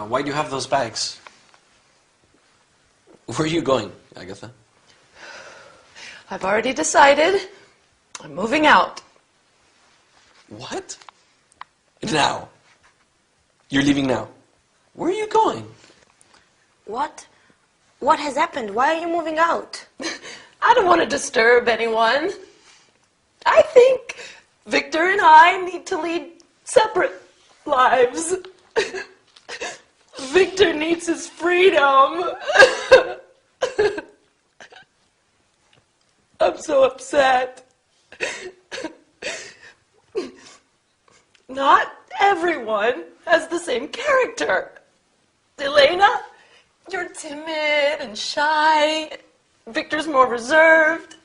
Why do you have those bags? Where are you going, Agatha? I've already decided. I'm moving out. What? Now? You're leaving now? Where are you going? What? What has happened? Why are you moving out? I don't want to disturb anyone. I think Victor and I need to lead separate lives. Victor needs his freedom. I'm so upset. Not everyone has the same character. Elena, you're timid and shy. Victor's more reserved.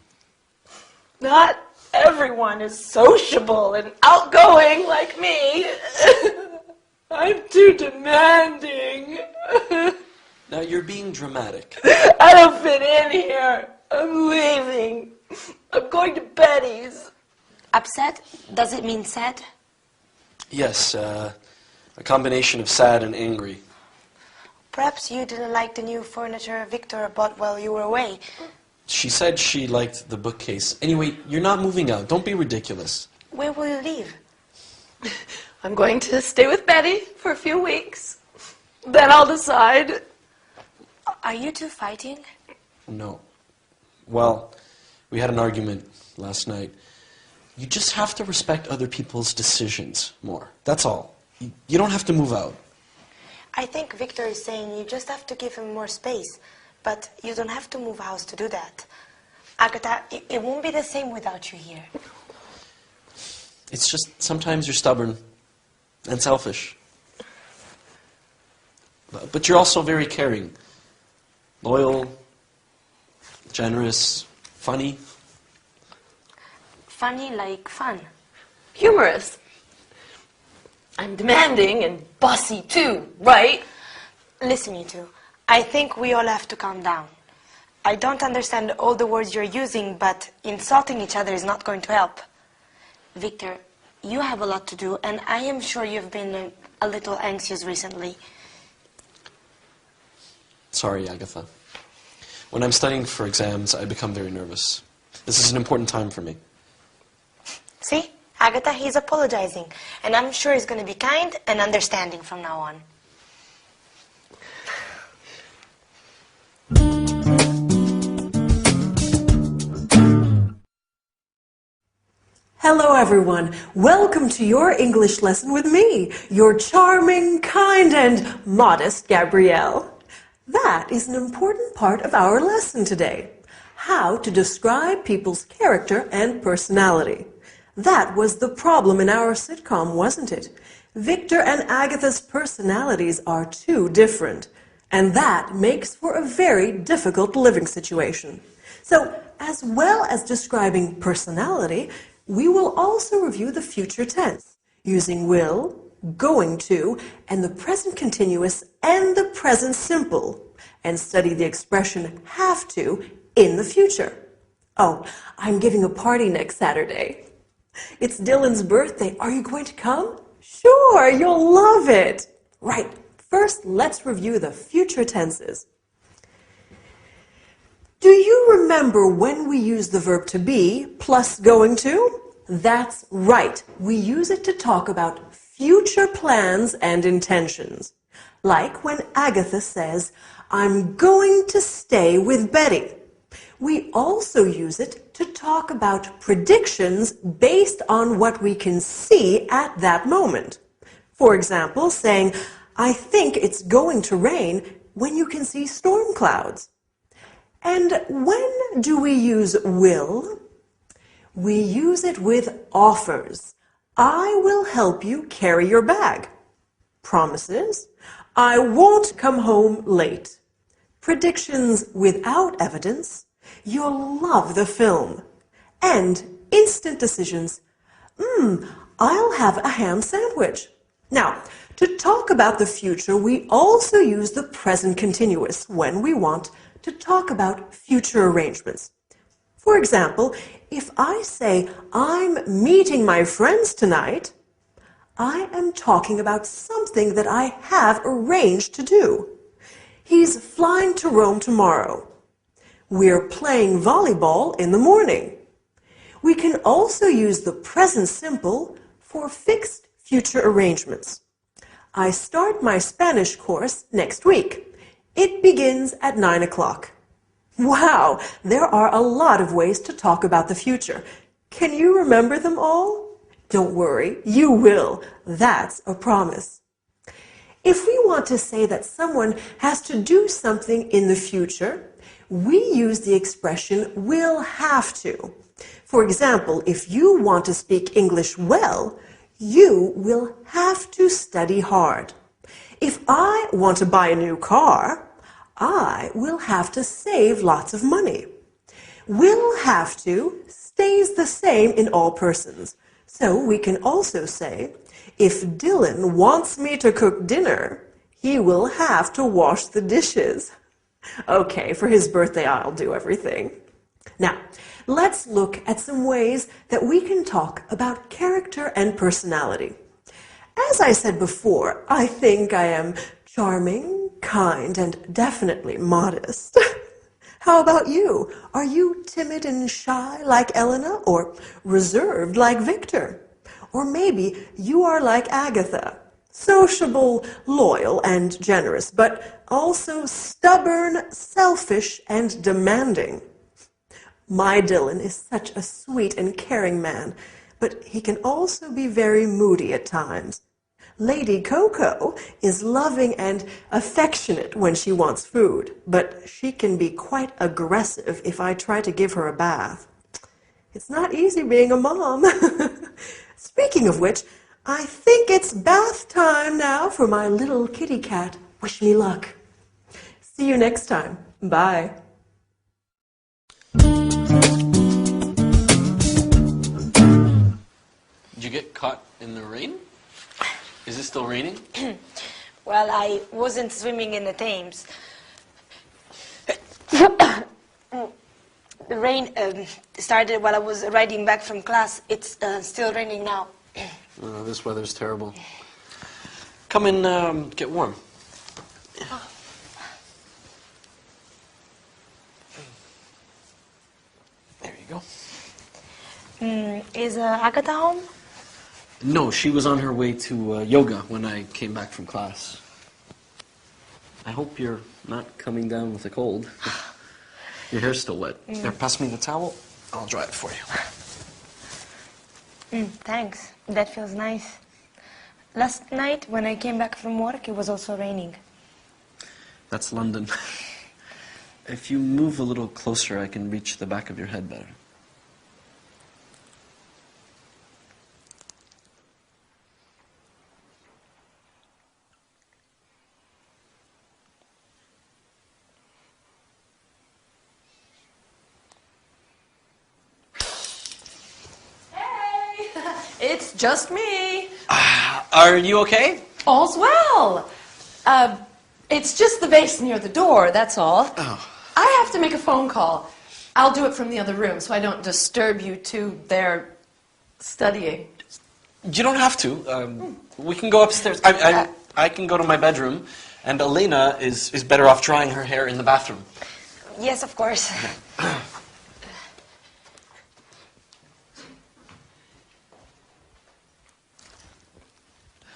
Not everyone is sociable and outgoing like me. I'm too demanding. Now you're being dramatic. I don't fit in here. I'm leaving. I'm going to Betty's. Upset? Does it mean sad? Yes, a combination of sad and angry. Perhaps you didn't like the new furniture Victor bought while you were away. She said she liked the bookcase. Anyway, you're not moving out. Don't be ridiculous. Where will you leave? I'm going to stay with Betty for a few weeks. Then I'll decide. Are you two fighting? No. Well, we had an argument last night. You just have to respect other people's decisions more. That's all. You don't have to move out. I think Victor is saying you just have to give him more space, but you don't have to move house to do that. Agatha, it won't be the same without you here. It's just sometimes you're stubborn and selfish. But you're also very caring. Loyal, generous, funny. Funny like fun. Humorous. I'm demanding and bossy too, right? Listen, you two. I think we all have to calm down. I don't understand all the words you're using, but insulting each other is not going to help. Victor, you have a lot to do, and I am sure you've been a little anxious recently. Sorry, Agatha. When I'm studying for exams, I become very nervous. This is an important time for me. See? Agatha, he's apologizing, and I'm sure he's going to be kind and understanding from now on. Hello everyone, welcome to your English lesson with me, your charming, kind and modest Gabrielle. That is an important part of our lesson today, how to describe people's character and personality. That was the problem in our sitcom, wasn't it? Victor and Agatha's personalities are too different, and that makes for a very difficult living situation. So, as well as describing personality, we will also review the future tense, using will, going to, and the present continuous and the present simple, and study the expression have to in the future. Oh, I'm giving a party next Saturday. It's Dylan's birthday. Are you going to come? Sure, you'll love it. Right, first let's review the future tenses. Do you remember when we use the verb to be plus going to? That's right. We use it to talk about future plans and intentions. Like when Agatha says, I'm going to stay with Betty. We also use it to talk about predictions based on what we can see at that moment. For example, saying, I think it's going to rain when you can see storm clouds. And when do we use will? We use it with offers. I will help you carry your bag. Promises. I won't come home late. Predictions without evidence. You'll love the film. And instant decisions. I'll have a ham sandwich. Now, to talk about the future, we also use the present continuous when we want to talk about future arrangements. For example, if I say, I'm meeting my friends tonight, I am talking about something that I have arranged to do. He's flying to Rome tomorrow. We're playing volleyball in the morning. We can also use the present simple for fixed future arrangements. I start my Spanish course next week. It begins at 9 o'clock. Wow, there are a lot of ways to talk about the future. Can you remember them all? Don't worry, you will. That's a promise. If we want to say that someone has to do something in the future, we use the expression will have to. For example, if you want to speak English well, you will have to study hard. If I want to buy a new car, I will have to save lots of money. Will have to stays the same in all persons. So we can also say, if Dylan wants me to cook dinner, he will have to wash the dishes. Okay, for his birthday I'll do everything. Now, let's look at some ways that we can talk about character and personality. As I said before, I think I am charming, kind, and definitely modest. How about you? Are you timid and shy like Elena, or reserved like Victor? Or maybe you are like Agatha, sociable, loyal, and generous, but also stubborn, selfish, and demanding. My Dylan is such a sweet and caring man, but he can also be very moody at times. Lady Coco is loving and affectionate when she wants food, but she can be quite aggressive if I try to give her a bath. It's not easy being a mom. Speaking of which, I think it's bath time now for my little kitty cat. Wish me luck. See you next time. Bye. Did you get caught in the rain? Is it still raining? Well, I wasn't swimming in the Thames. The rain started while I was riding back from class. It's still raining now. Oh, this weather's terrible. Come and get warm. There you go. Is Agatha home? No, she was on her way to yoga when I came back from class. I hope you're not coming down with a cold. Your hair's still wet. There, pass me the towel. I'll dry it for you. Thanks. That feels nice. Last night, when I came back from work, it was also raining. That's London. If you move a little closer, I can reach the back of your head better. It's just me. Are you okay? All's well. It's just the vase near the door, that's all. Oh. I have to make a phone call. I'll do it from the other room so I don't disturb you two there studying. You don't have to. We can go upstairs. I can go to my bedroom, and Elena is better off drying her hair in the bathroom. Yes, of course.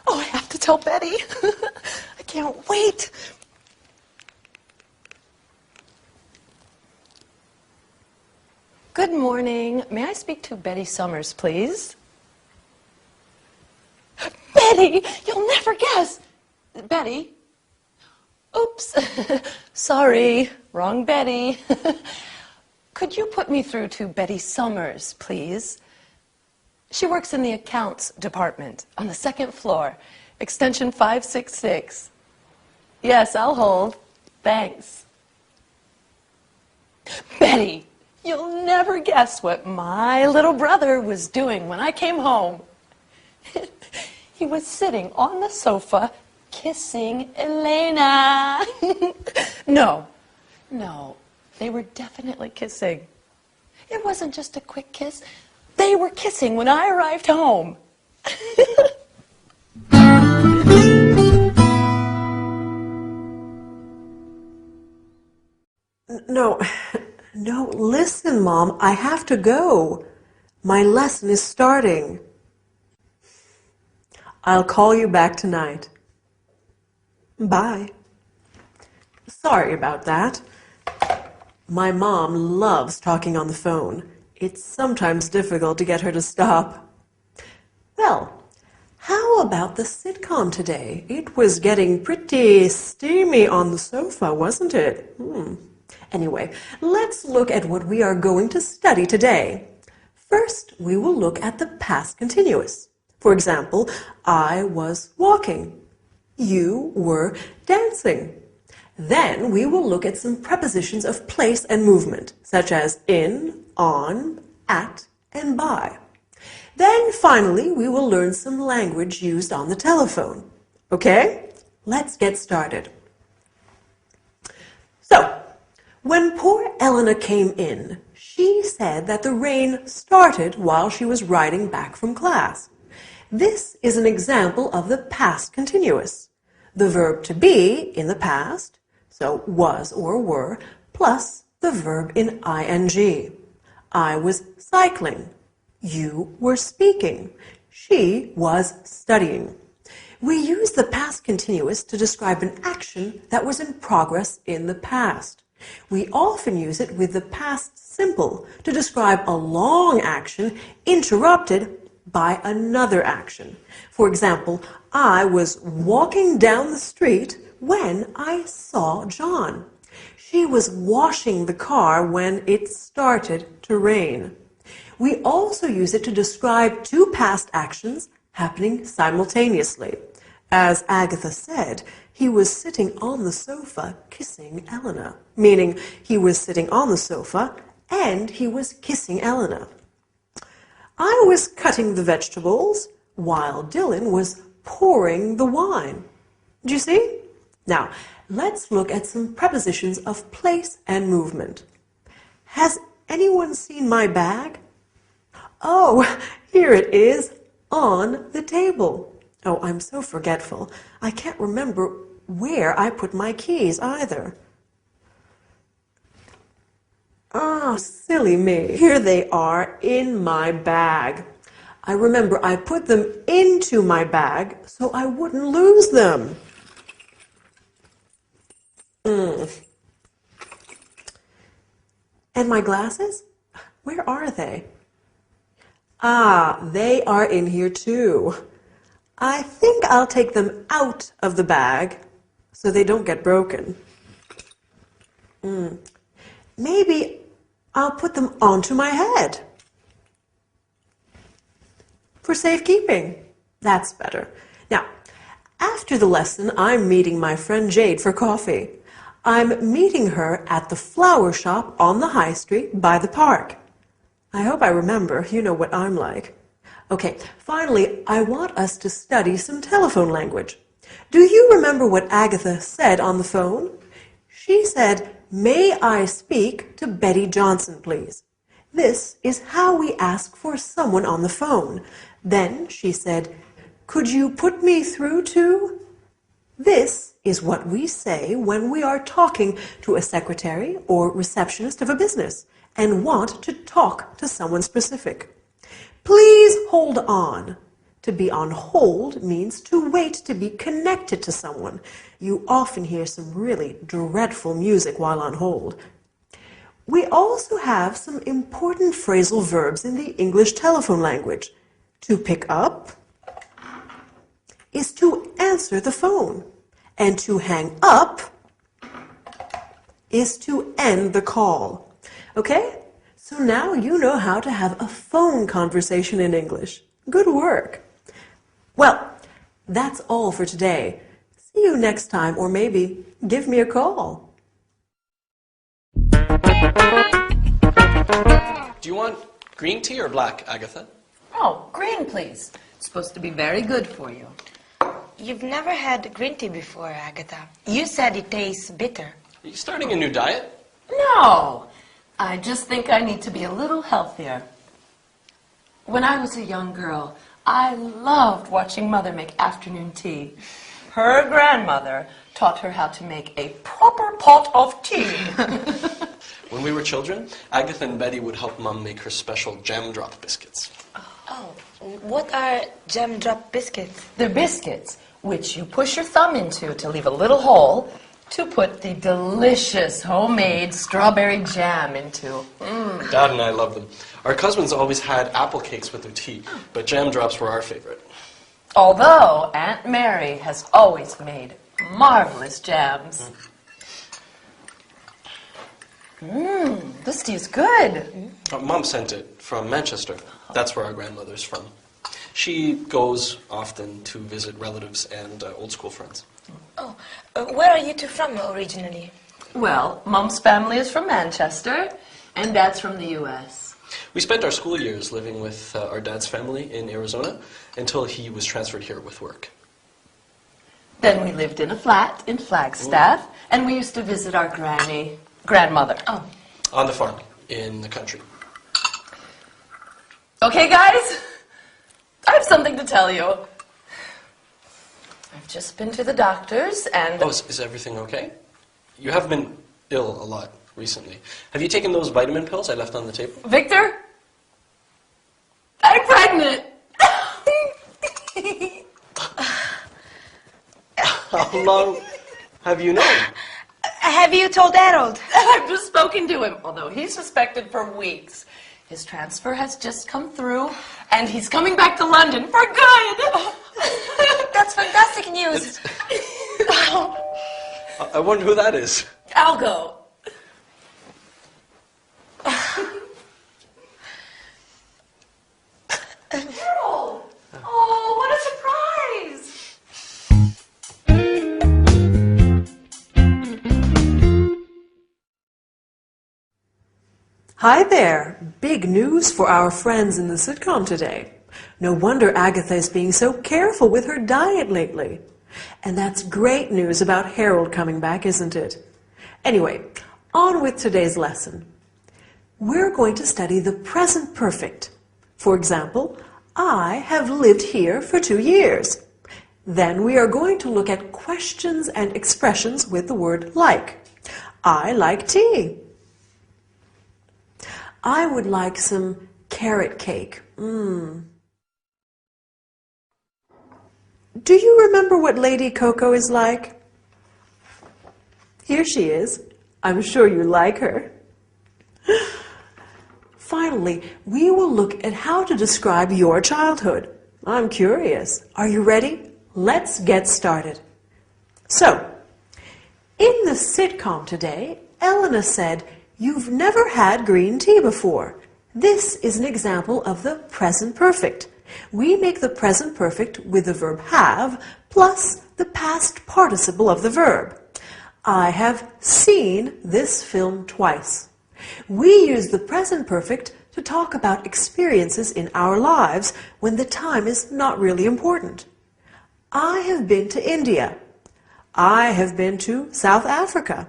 Oh, I have to tell Betty. I can't wait. Good morning. May I speak to Betty Summers, please? Betty, you'll never guess. Betty? Oops. Sorry, wrong Betty. Could you put me through to Betty Summers, please? She works in the accounts department on the second floor, extension 566. Yes, I'll hold. Thanks. Betty, you'll never guess what my little brother was doing when I came home. He was sitting on the sofa kissing Elena. No, they were definitely kissing. It wasn't just a quick kiss. They were kissing when I arrived home. No, listen, Mom, I have to go. My lesson is starting. I'll call you back tonight. Bye. Sorry about that. My mom loves talking on the phone. It's sometimes difficult to get her to stop. Well, how about the sitcom today? It was getting pretty steamy on the sofa, wasn't it? Anyway, let's look at what we are going to study today. First, we will look at the past continuous. For example, I was walking. You were dancing. Then we will look at some prepositions of place and movement, such as in, on, at, and by. Then finally, we will learn some language used on the telephone. Okay? Let's get started. So, when poor Elena came in, she said that the rain started while she was riding back from class. This is an example of the past continuous. The verb to be in the past, so was or were, plus the verb in ing. I was cycling. You were speaking. She was studying. We use the past continuous to describe an action that was in progress in the past. We often use it with the past simple to describe a long action interrupted by another action. For example, I was walking down the street when I saw John. She was washing the car when it started to rain. We also use it to describe two past actions happening simultaneously. As Agatha said, he was sitting on the sofa kissing Elena, meaning he was sitting on the sofa and he was kissing Elena. I was cutting the vegetables while Dylan was pouring the wine. Do you see? Now, let's look at some prepositions of place and movement. Has anyone seen my bag? Oh, here it is on the table. Oh, I'm so forgetful. I can't remember where I put my keys either. Ah, silly me. Here they are in my bag. I remember I put them into my bag so I wouldn't lose them. And my glasses? Where are they? Ah, they are in here too. I think I'll take them out of the bag so they don't get broken. Maybe I'll put them onto my head. For safekeeping. That's better. Now, after the lesson, I'm meeting my friend Jade for coffee. I'm meeting her at the flower shop on the high street by the park. I hope I remember. You know what I'm like. Okay, finally, I want us to study some telephone language. Do you remember what Agatha said on the phone? She said, "May I speak to Betty Johnson, please?" This is how we ask for someone on the phone. Then she said, "Could you put me through to?" This is what we say when we are talking to a secretary or receptionist of a business and want to talk to someone specific. Please hold on. To be on hold means to wait to be connected to someone. You often hear some really dreadful music while on hold. We also have some important phrasal verbs in the English telephone language. To pick up is to answer the phone, and to hang up is to end the call. Okay? So now you know how to have a phone conversation in English. Good work. Well, that's all for today. See you next time, or maybe give me a call. Do you want green tea or black, Agatha? Oh, green, please. It's supposed to be very good for you. You've never had green tea before, Agatha. You said it tastes bitter. Are you starting a new diet? No. I just think I need to be a little healthier. When I was a young girl, I loved watching Mother make afternoon tea. Her grandmother taught her how to make a proper pot of tea. When we were children, Agatha and Betty would help Mom make her special jam drop biscuits. Oh, what are jam drop biscuits? They're biscuits, which you push your thumb into to leave a little hole to put the delicious homemade strawberry jam into. Dad and I love them. Our cousins always had apple cakes with their tea, but jam drops were our favorite. Although Aunt Mary has always made marvelous jams. This tea is good. Mom sent it from Manchester. That's where our grandmother's from. She goes often to visit relatives and old school friends. Oh, where are you two from originally? Well, Mom's family is from Manchester, and Dad's from the U.S. We spent our school years living with our dad's family in Arizona until he was transferred here with work. Then we lived in a flat in Flagstaff, and we used to visit our grandmother. Oh. On the farm, in the country. Okay, guys, I have something to tell you. I've just been to the doctor's and... Oh, is everything okay? You have been ill a lot recently. Have you taken those vitamin pills I left on the table? Victor, I'm pregnant. How long have you known? Have you told Harold? I've just spoken to him, although he's suspected for weeks. His transfer has just come through, and he's coming back to London for good. That's fantastic news. I wonder who that is. I'll go. Harold! Oh, what a surprise! Hi there! Big news for our friends in the sitcom today. No wonder Agatha is being so careful with her diet lately. And that's great news about Harold coming back, isn't it? Anyway, on with today's lesson. We're going to study the present perfect. For example, I have lived here for 2 years. Then we are going to look at questions and expressions with the word like. I like tea. I would like some carrot cake. Do you remember what Lady Coco is like? Here she is. I'm sure you like her. Finally, we will look at how to describe your childhood. I'm curious. Are you ready? Let's get started. So, in the sitcom today, Elena said, "You've never had green tea before." This is an example of the present perfect. We make the present perfect with the verb have plus the past participle of the verb. I have seen this film twice. We use the present perfect to talk about experiences in our lives when the time is not really important. I have been to India. I have been to South Africa.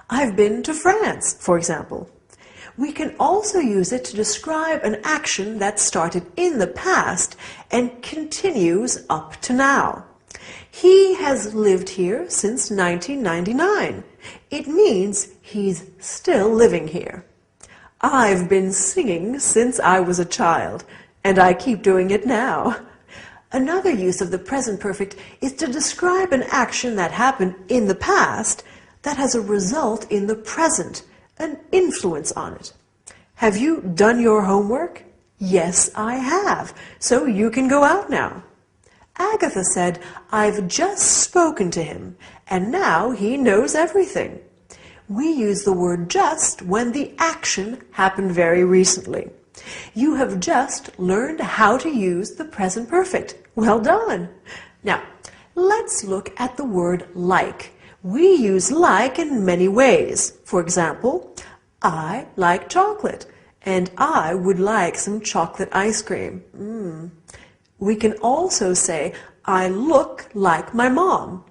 I've been to France, for example. We can also use it to describe an action that started in the past and continues up to now. He has lived here since 1999. It means he's still living here. I've been singing since I was a child, and I keep doing it now. Another use of the present perfect is to describe an action that happened in the past that has a result in the present, an influence on it. Have you done your homework? Yes, I have. So you can go out now. Agatha said, I've just spoken to him, and now he knows everything. We use the word just when the action happened very recently. You have just learned how to use the present perfect. Well done. Now, let's look at the word like. We use like in many ways. For example, I like chocolate, and I would like some chocolate ice cream. We can also say, I look like my mom.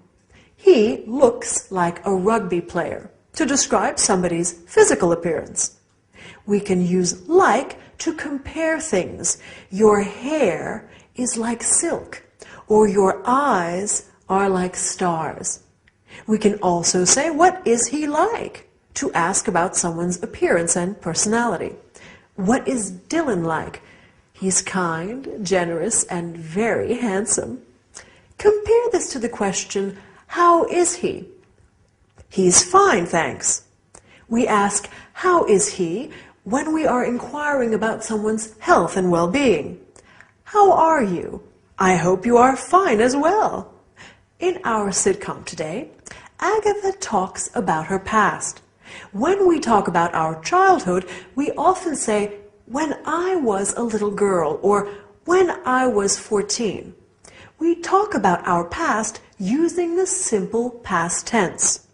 He looks like a rugby player, to describe somebody's physical appearance. We can use like to compare things. Your hair is like silk, or your eyes are like stars. We can also say, what is he like? To ask about someone's appearance and personality. What is Dylan like? He's kind, generous, and very handsome. Compare this to the question, how is he? He's fine, thanks. We ask, how is he, when we are inquiring about someone's health and well-being. How are you? I hope you are fine as well. In our sitcom today, Agatha talks about her past. When we talk about our childhood, we often say, when I was a little girl, or when I was 14. We talk about our past using the simple past tense.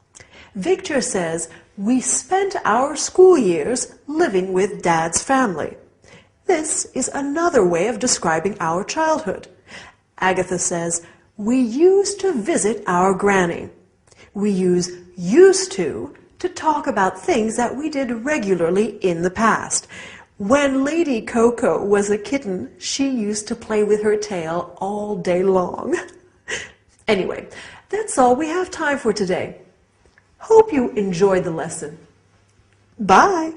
Victor says, we spent our school years living with Dad's family. This is another way of describing our childhood. Agatha says, we used to visit our granny. We use used to talk about things that we did regularly in the past. When Lady Coco was a kitten, she used to play with her tail all day long. Anyway, that's all we have time for today. Hope you enjoyed the lesson. Bye!